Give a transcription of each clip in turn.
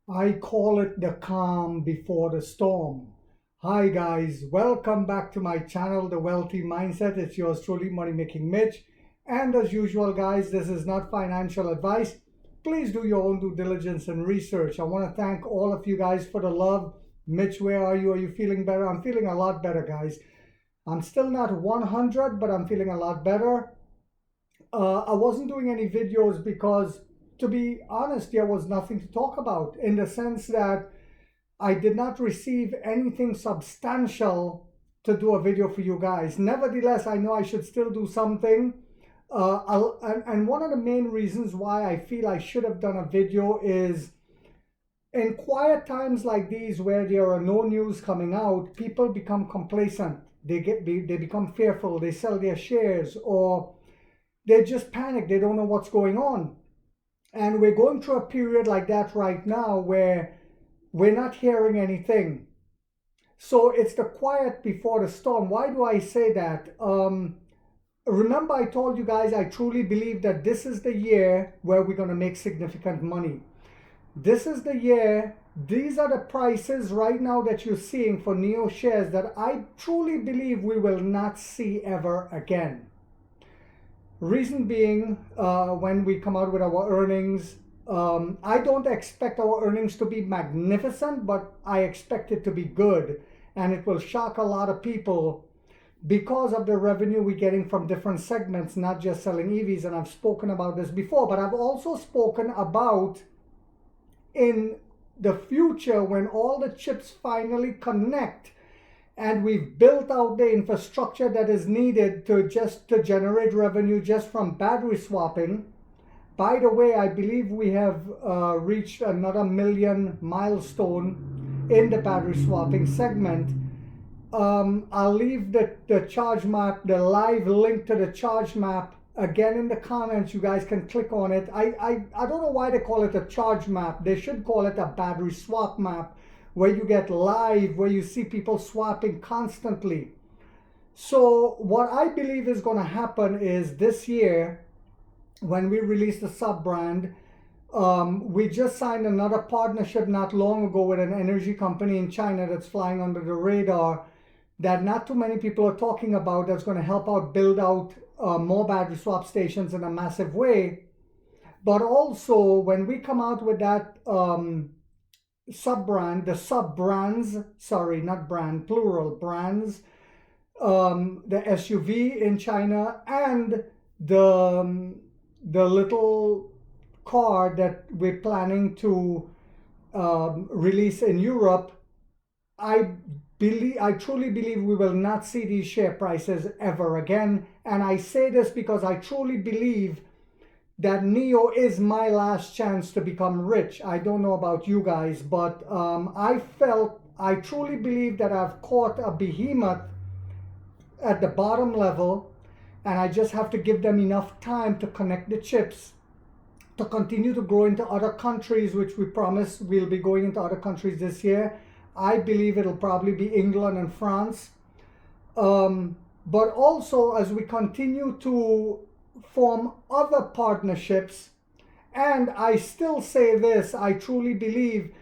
I call it the calm before the storm. Hi guys, welcome back to my channel, The Wealthy Mindset. It's yours truly, Money Making Mitch. And as usual, guys, this is not financial advice. Please do your own due diligence and research. I want to thank all of you guys for the love. Mitch, where are you? Are you feeling better? I'm feeling a lot better, guys. I'm still not 100, but I'm feeling a lot better. I wasn't doing any videos because, to be honest, there was nothing to talk about in the sense that I did not receive anything substantial to do a video for you guys. Nevertheless, I know I should still do something. And one of the main reasons why I feel I should have done a video is in quiet times like these where there are no news coming out, people become complacent. They become fearful. They sell their shares or they just panic. They don't know what's going on. And we're going through a period like that right now where we're not hearing anything. So it's the quiet before the storm. Why do I say that? Remember, I told you guys I truly believe that this is the year where we're going to make significant money. This is the year. These are the prices right now that you're seeing for NIO shares that I truly believe we will not see ever again. Reason being, when we come out with our earnings, I don't expect our earnings to be magnificent, but I expect it to be good. And it will shock a lot of people because of the revenue we're getting from different segments, not just selling EVs. And I've spoken about this before, but I've also spoken about in the future when all the chips finally connect and we've built out the infrastructure that is needed to generate revenue just from battery swapping. By the way, I believe we have reached another million milestone in the battery swapping segment. I'll leave the charge map, the live link to the charge map again in the comments. You guys can click on it. I don't know why they call it a charge map. They should call it a battery swap map, where you get live, where you see people swapping constantly. So what I believe is going to happen is this year, when we release the sub brand, we just signed another partnership not long ago with an energy company in China that's flying under the radar that not too many people are talking about, that's going to help out build out more battery swap stations in a massive way. But also when we come out with that sub-brand, the sub-brands, sorry, not brand, plural, brands, the SUV in China and the little car that we're planning to release in Europe, I truly believe we will not see these share prices ever again. And I say this because I truly believe that NIO is my last chance to become rich. I don't know about you guys, but I truly believe that I've caught a behemoth at the bottom level, and I just have to give them enough time to connect the chips, to continue to grow into other countries, which we promise we'll be going into other countries this year. I believe it'll probably be England and France. But also as we continue to form other partnerships, and I still say this, I truly believe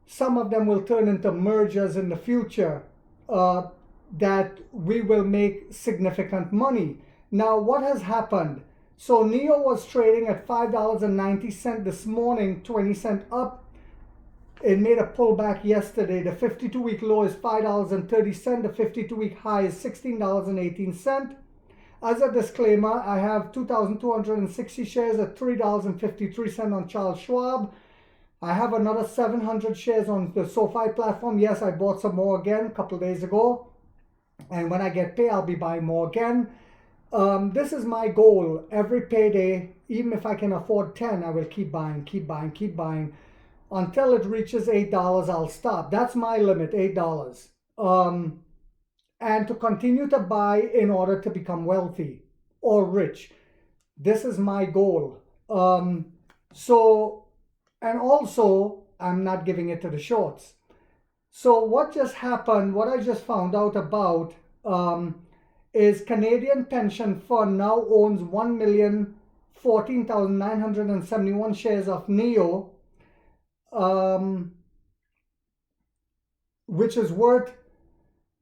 some of them will turn into mergers in the future, that we will make significant money. Now, what has happened? So NIO was trading at $5.90 this morning, 20 cents up. It made a pullback yesterday. The 52-week low is $5.30. The 52-week high is $16.18. As a disclaimer, I have 2,260 shares at $3.53 on Charles Schwab. I have another 700 shares on the SoFi platform. Yes, I bought some more again a couple of days ago. And when I get paid, I'll be buying more again. This is my goal. Every payday, even if I can afford 10, I will keep buying, keep buying, keep buying. Until it reaches $8, I'll stop. That's my limit, $8. And to continue to buy in order to become wealthy or rich. This is my goal. And also, I'm not giving it to the shorts. So what just happened, what I just found out about, is Canadian Pension Fund now owns 1,014,971 shares of NIO. which is worth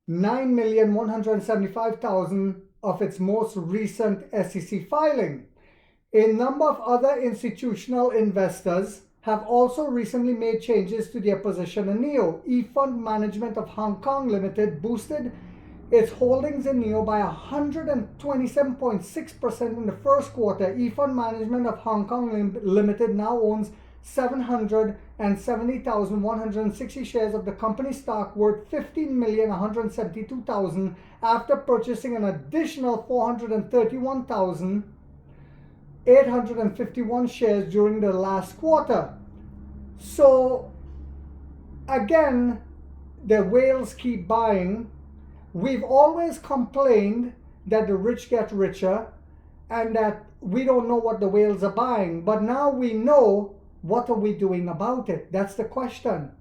9,175,000 of its most recent SEC filing. A number of other institutional investors have also recently made changes to their position in NEO. eFund Management of Hong Kong Limited boosted its holdings in NEO by 127.6% in the first quarter. eFund Management of Hong Kong Limited now owns 770,160 shares of the company stock worth 15,172,000 after purchasing an additional 431,851 shares during the last quarter. So again, the whales keep buying. We've always complained that the rich get richer and that we don't know what the whales are buying, but now we know. What are we doing about it? That's the question.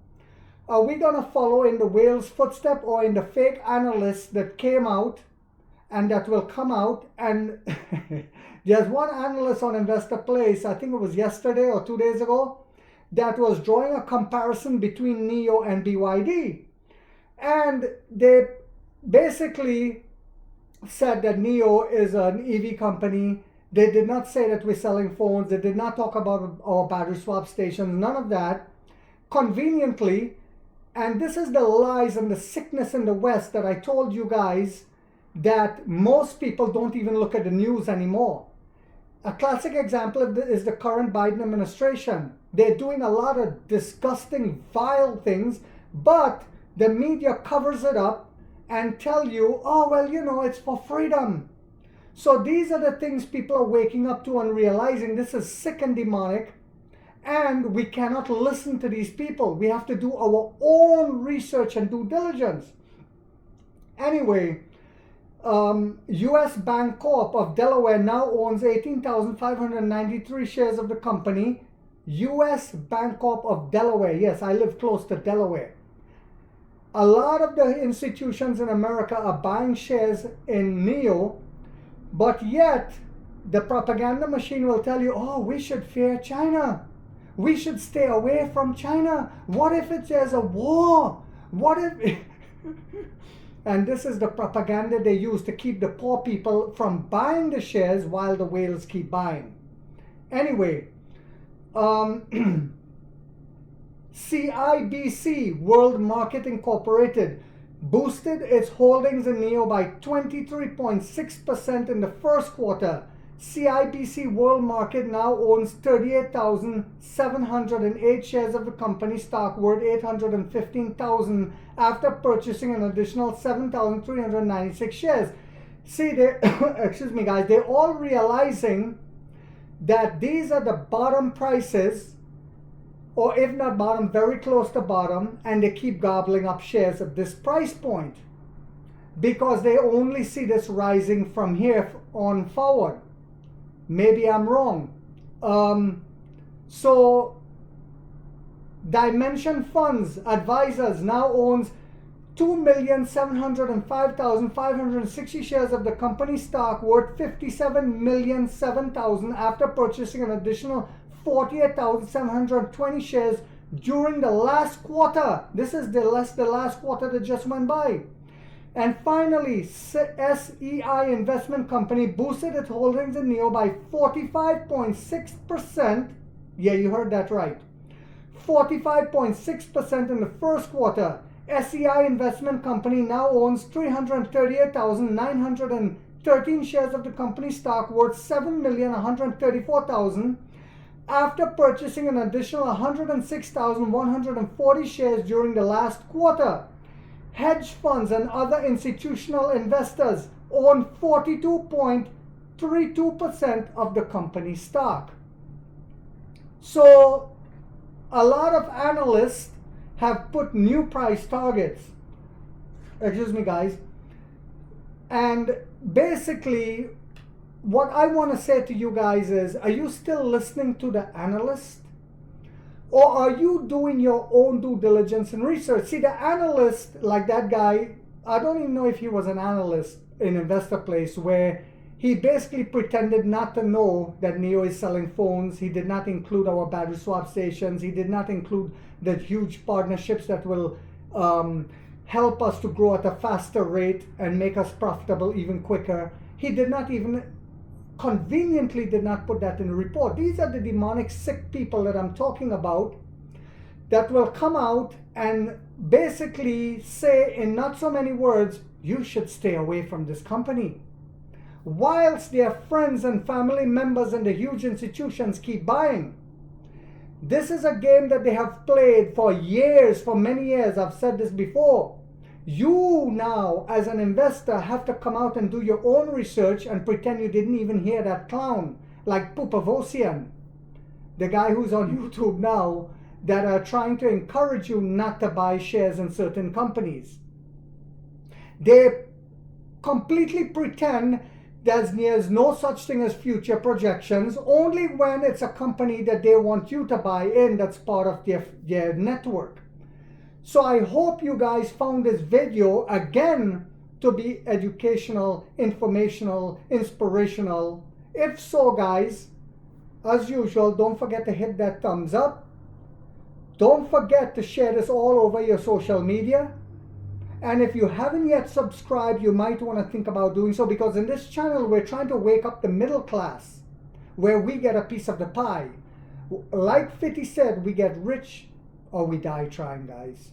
Are we going to follow in the whale's footstep or in the fake analysts that came out and that will come out? And there's one analyst on Investor Place, I think it was yesterday or 2 days ago, that was drawing a comparison between NEO and BYD. And they basically said that NEO is an EV company. They did not say that we're selling phones. They did not talk about our battery swap stations, none of that. Conveniently, and this is the lies and the sickness in the West that I told you guys, that most people don't even look at the news anymore. A classic example of this is the current Biden administration. They're doing a lot of disgusting, vile things, but the media covers it up and tell you, oh, well, you know, it's for freedom. So these are the things people are waking up to and realizing this is sick and demonic, and we cannot listen to these people. We have to do our own research and due diligence. Anyway, U.S. Bancorp of Delaware now owns 18,593 shares of the company. U.S. Bancorp of Delaware. Yes, I live close to Delaware. A lot of the institutions in America are buying shares in NEO, but yet the propaganda machine will tell you, oh, we should fear China. We should stay away from China. What if there's a war? What if... And this is the propaganda they use to keep the poor people from buying the shares while the whales keep buying. Anyway, CIBC World Market Incorporated boosted its holdings in NEO by 23.6% in the first quarter. CIBC World Market now owns 38,708 shares of the company stock worth 815,000 after purchasing an additional 7,396 shares. See, they excuse me guys, they're all realizing that these are the bottom prices, or if not bottom, very close to bottom, and they keep gobbling up shares at this price point because they only see this rising from here on forward. Maybe I'm wrong. So Dimension Funds Advisors now owns 2,705,560 shares of the company stock worth 57,007,000 after purchasing an additional 48,720 shares during the last quarter. This is the last quarter that just went by. And finally, SEI Investment Company boosted its holdings in NEO by 45.6%. Yeah, you heard that right. 45.6% in the first quarter. SEI Investment Company now owns 338,913 shares of the company stock worth 7,134,000 after purchasing an additional 106,140 shares during the last quarter. Hedge funds and other institutional investors own 42.32% of the company stock. So a lot of analysts have put new price targets. Excuse me, guys. And basically, what I want to say to you guys is, are you still listening to the analyst? Or are you doing your own due diligence and research? See, the analyst, like that guy, I don't even know if he was an analyst in Investor Place, where He basically pretended not to know that NIO is selling phones. He did not include our battery swap stations. He did not include the huge partnerships that will help us to grow at a faster rate and make us profitable even quicker. He did not even conveniently did not put that in the report. These are the demonic sick people that I'm talking about that will come out and basically say in not so many words, you should stay away from this company. Whilst their friends and family members and the huge institutions keep buying. This is a game that they have played for years, for many years. I've said this before. You now, as an investor, have to come out and do your own research and pretend you didn't even hear that clown, like Pupavosian, the guy who's on YouTube now, that are trying to encourage you not to buy shares in certain companies. They completely pretend there's no such thing as future projections, only when it's a company that they want you to buy in that's part of their network. So I hope you guys found this video again to be educational, informational, inspirational. If so, guys, as usual, don't forget to hit that thumbs up. Don't forget to share this all over your social media. And if you haven't yet subscribed, you might want to think about doing so, because in this channel, we're trying to wake up the middle class where we get a piece of the pie. Like 50 said, we get rich or we die trying, guys.